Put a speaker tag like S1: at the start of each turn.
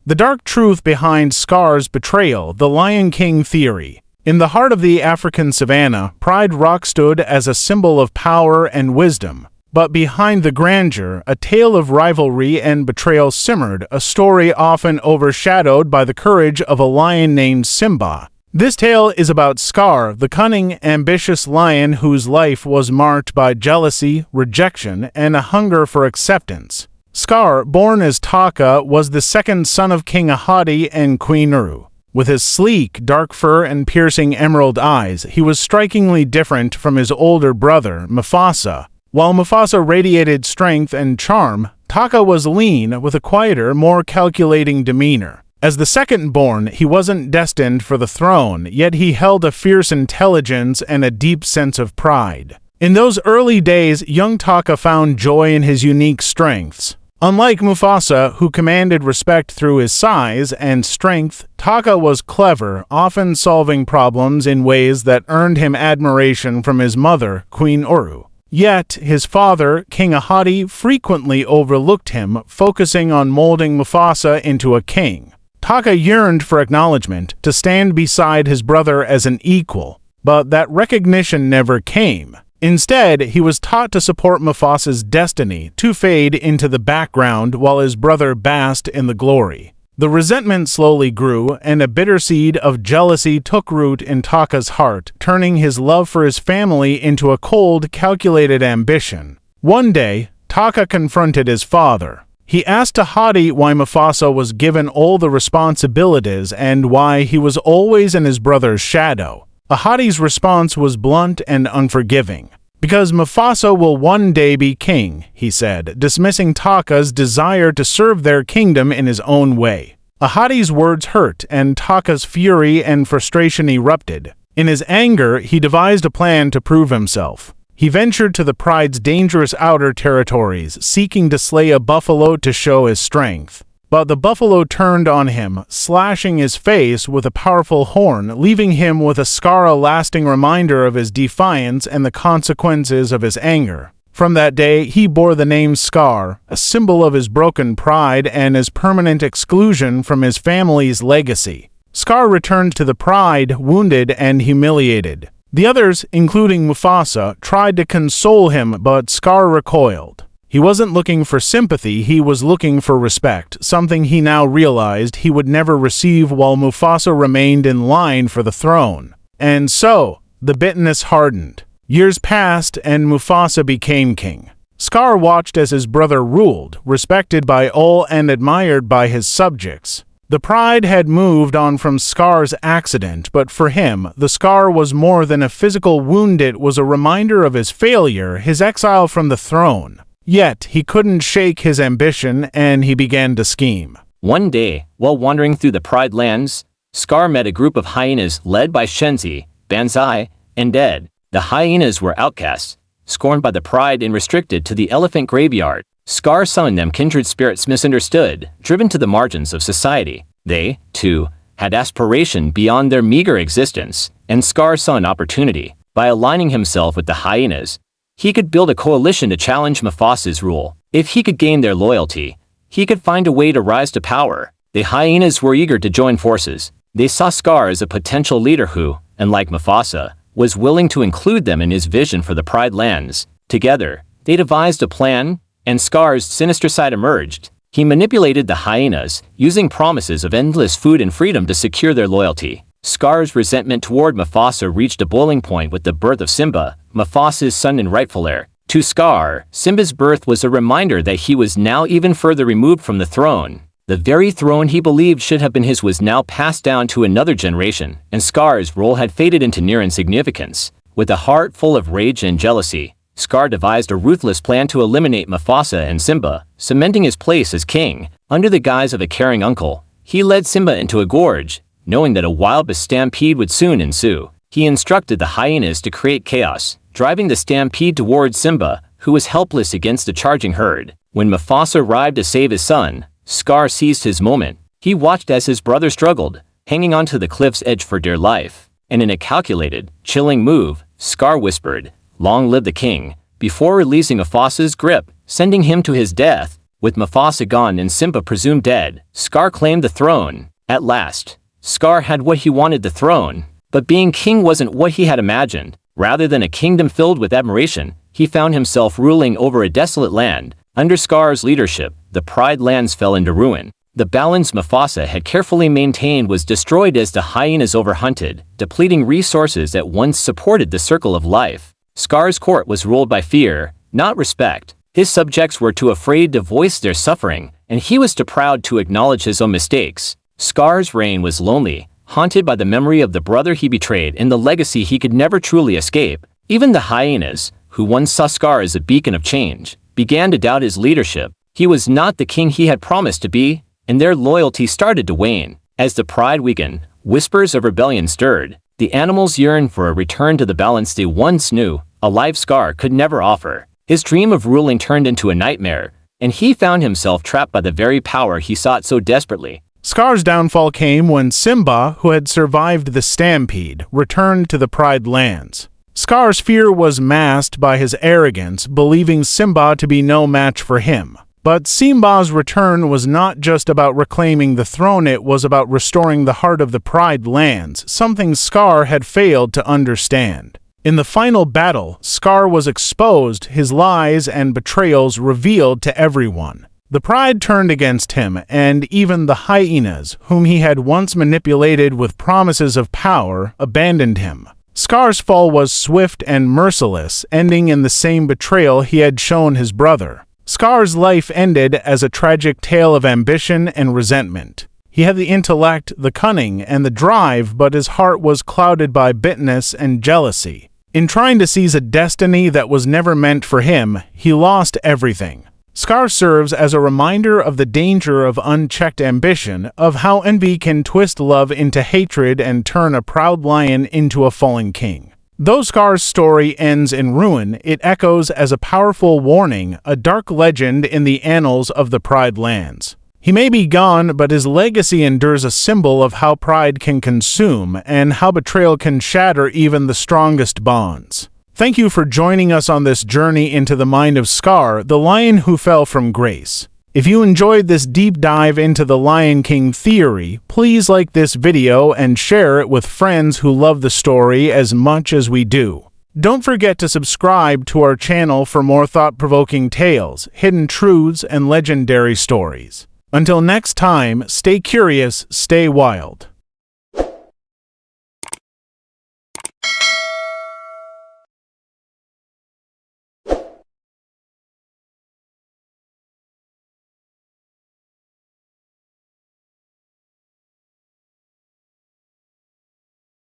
S1: The dark truth behind Scar's betrayal, the Lion King theory. In the heart of the African savanna, Pride Rock stood as a symbol of power and wisdom. But behind the grandeur, a tale of rivalry and betrayal simmered, a story often overshadowed by the courage of a lion named Simba. This tale is about Scar, the cunning, ambitious lion whose life was marked by jealousy, rejection, and a hunger for acceptance. Scar, born as Taka, was the second son of King Ahadi and Queen Uru. With his sleek, dark fur and piercing emerald eyes, he was strikingly different from his older brother, Mufasa. While Mufasa radiated strength and charm, Taka was lean, with a quieter, more calculating demeanor. As the second-born, he wasn't destined for the throne, yet he held a fierce intelligence and a deep sense of pride. In those early days, young Taka found joy in his unique strengths. Unlike Mufasa, who commanded respect through his size and strength, Taka was clever, often solving problems in ways that earned him admiration from his mother, Queen Uru. Yet, his father, King Ahadi, frequently overlooked him, focusing on molding Mufasa into a king. Taka yearned for acknowledgement, to stand beside his brother as an equal, but that recognition never came. Instead, he was taught to support Mufasa's destiny, to fade into the background while his brother basked in the glory. The resentment slowly grew, and a bitter seed of jealousy took root in Taka's heart, turning his love for his family into a cold, calculated ambition. One day, Taka confronted his father. He asked Ahadi why Mufasa was given all the responsibilities and why he was always in his brother's shadow. Ahadi's response was blunt and unforgiving. "Because Mufasa will one day be king," he said, dismissing Taka's desire to serve their kingdom in his own way. Ahadi's words hurt, and Taka's fury and frustration erupted. In his anger, he devised a plan to prove himself. He ventured to the pride's dangerous outer territories, seeking to slay a buffalo to show his strength. But the buffalo turned on him, slashing his face with a powerful horn, leaving him with a scar, a lasting reminder of his defiance and the consequences of his anger. From that day, he bore the name Scar, a symbol of his broken pride and his permanent exclusion from his family's legacy. Scar returned to the pride, wounded and humiliated. The others, including Mufasa, tried to console him, but Scar recoiled. He wasn't looking for sympathy, he was looking for respect, something he now realized he would never receive while Mufasa remained in line for the throne. And so, the bitterness hardened. Years passed, and Mufasa became king. Scar watched as his brother ruled, respected by all and admired by his subjects. The pride had moved on from Scar's accident, but for him, the scar was more than a physical wound. It was a reminder of his failure, his exile from the throne. Yet, he couldn't shake his ambition, and he began to scheme.
S2: One day, while wandering through the Pride lands, Scar met a group of hyenas led by Shenzi, Banzai, and Dead. The hyenas were outcasts, scorned by the Pride and restricted to the elephant graveyard. Scar summoned them, kindred spirits misunderstood, driven to the margins of society. They, too, had aspiration beyond their meager existence, and Scar saw an opportunity. By aligning himself with the hyenas, he could build a coalition to challenge Mufasa's rule. If he could gain their loyalty, he could find a way to rise to power. The hyenas were eager to join forces. They saw Scar as a potential leader who, unlike Mufasa, was willing to include them in his vision for the Pride lands. Together, they devised a plan, and Scar's sinister side emerged. He manipulated the hyenas, using promises of endless food and freedom to secure their loyalty. Scar's resentment toward Mufasa reached a boiling point with the birth of Simba, Mufasa's son and rightful heir. To Scar, Simba's birth was a reminder that he was now even further removed from the throne. The very throne he believed should have been his was now passed down to another generation, and Scar's role had faded into near insignificance. With a heart full of rage and jealousy, Scar devised a ruthless plan to eliminate Mufasa and Simba, cementing his place as king. Under the guise of a caring uncle, he led Simba into a gorge, knowing that a wild stampede would soon ensue. He instructed the hyenas to create chaos, driving the stampede towards Simba, who was helpless against the charging herd. When Mufasa arrived to save his son, Scar seized his moment. He watched as his brother struggled, hanging onto the cliff's edge for dear life. And in a calculated, chilling move, Scar whispered, "Long live the king," before releasing Mufasa's grip, sending him to his death. With Mufasa gone and Simba presumed dead, Scar claimed the throne. At last, Scar had what he wanted, the throne. But being king wasn't what he had imagined. Rather than a kingdom filled with admiration, he found himself ruling over a desolate land. Under Scar's leadership, the Pride lands fell into ruin. The balance Mufasa had carefully maintained was destroyed as the hyenas overhunted, depleting resources that once supported the circle of life. Scar's court was ruled by fear, not respect. His subjects were too afraid to voice their suffering, and he was too proud to acknowledge his own mistakes. Scar's reign was lonely, haunted by the memory of the brother he betrayed and the legacy he could never truly escape. Even the hyenas, who once saw Scar as a beacon of change, began to doubt his leadership. He was not the king he had promised to be, and their loyalty started to wane. As the pride weakened, whispers of rebellion stirred. The animals yearned for a return to the balance they once knew, a life Scar could never offer. His dream of ruling turned into a nightmare, and he found himself trapped by the very power he sought so desperately.
S1: Scar's downfall came when Simba, who had survived the stampede, returned to the Pride lands. Scar's fear was masked by his arrogance, believing Simba to be no match for him. But Simba's return was not just about reclaiming the throne, it was about restoring the heart of the Pride lands, something Scar had failed to understand. In the final battle, Scar was exposed, his lies and betrayals revealed to everyone. The Pride turned against him, and even the hyenas, whom he had once manipulated with promises of power, abandoned him. Scar's fall was swift and merciless, ending in the same betrayal he had shown his brother. Scar's life ended as a tragic tale of ambition and resentment. He had the intellect, the cunning, and the drive, but his heart was clouded by bitterness and jealousy. In trying to seize a destiny that was never meant for him, he lost everything. Scar serves as a reminder of the danger of unchecked ambition, of how envy can twist love into hatred and turn a proud lion into a fallen king. Though Scar's story ends in ruin, it echoes as a powerful warning, a dark legend in the annals of the Pride lands. He may be gone, but his legacy endures, a symbol of how pride can consume and how betrayal can shatter even the strongest bonds. Thank you for joining us on this journey into the mind of Scar, the lion who fell from grace. If you enjoyed this deep dive into the Lion King theory, please like this video and share it with friends who love the story as much as we do. Don't forget to subscribe to our channel for more thought-provoking tales, hidden truths, and legendary stories. Until next time, stay curious, stay wild.